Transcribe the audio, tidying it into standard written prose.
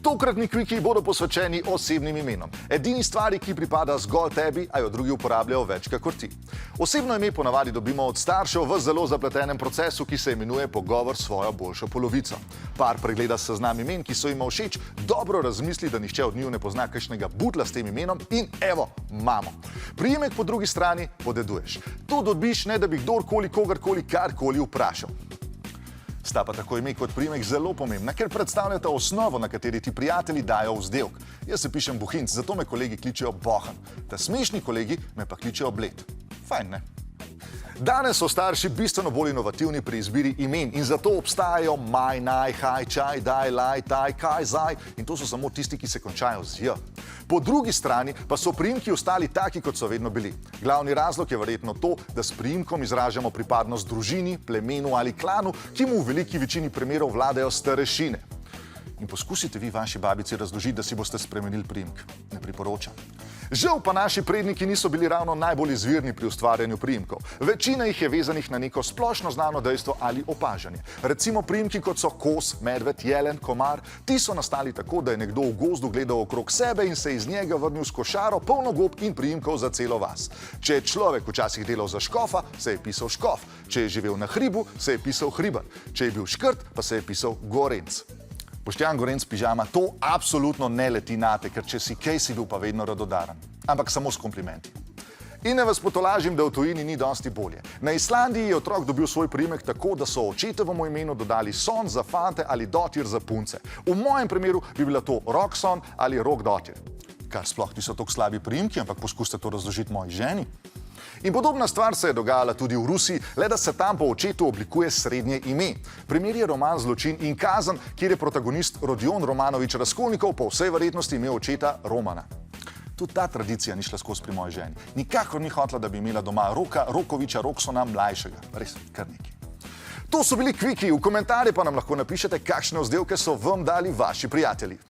Tokratni kviki bodo posvečeni osebnim imenom. Edini stvari, ki pripada zgolj tebi, a jo drugi uporabljajo več kakor ti. Osebno ime ponavadi dobimo od staršev v zelo zapletenem procesu, ki se imenuje pogovor s svojo boljšo polovico. Par pregleda seznam imen, ki so jima všeč, dobro razmisli, da nihče od njiju ne pozna kakšnega butla s tem imenom in evo, mamo. Priimek po drugi strani podeduješ. To dobiš, ne da bi kdorkoli, kogarkoli, karkoli vprašal. Sta pa tako ime kot priimek zelo pomembna, ker predstavljata osnovo, na kateri ti prijatelji dajo vzdevek. Jaz se pišem Bohinc, zato me kolegi kličejo Bohan. Ta smešni kolegi me pa kličejo Bled. Fajn, ne? Danes so starši bistveno bolj inovativni pri izbiri imen in zato obstajajo Maj, Naj, Haj, Čaj, Daj, Laj, Taj, Kaj, Zaj in to so samo tisti, ki se končajo z J. Po drugi strani pa so priimki ostali taki, kot so vedno bili. Glavni razlog je verjetno to, da s priimkom izražamo pripadnost družini, plemenu ali klanu, ki mu v veliki večini primerov vladajo starešine. In poskusite vi vaši babici razložiti, da si boste spremenili priimek. Ne priporočam. Žal pa naši predniki niso bili ravno najbolj izvirni pri ustvarjanju priimkov. Večina jih je vezanih na neko splošno znano dejstvo ali opažanje. Recimo priimki kot so Kos, Medved, Jelen, Komar, ti so nastali tako, da je nekdo v gozdu gledal okrog sebe in se iz njega vrnil s košaro, polno gob in priimkov za celo vas. Če je človek včasih delal za škofa, se je pisal Škof. Če je živel na hribu, se je pisal Hribar. Če je bil škrt, pa se je pisal Gorenc. Boštjan Gorenc pižama, to absolutno ne leti nate, ker če si kaj, si bil pa vedno radodaren. Ampak samo s komplimenti. In ne vas potolažim, da v tujini ni dosti bolje. Na Islandiji je otrok dobil svoj priimek tako, da so očetovemu imenu dodali Son za fante ali Dotir za punce. V mojem primeru bi bila to Rockson ali Rock Dotir. Kar sploh niso tako slabi priimki, ampak poskusite to razložiti moji ženi. In podobna stvar se je dogajala tudi v Rusiji, le da se tam po očetu oblikuje srednje ime. Primer je roman Zločin in kazen, kjer je protagonist Rodion Romanovič Razkolnikov po vsej verjetnosti imel očeta Romana. Tudi ta tradicija ni šla skozi pri moji ženi. Nikakor ni hotela, da bi imela doma Roka Rokoviča Roksona mlajšega. Res, kar nekaj. To so bili kviki, v komentarje pa nam lahko napišete, kakšne vzdevke so vam dali vaši prijatelji.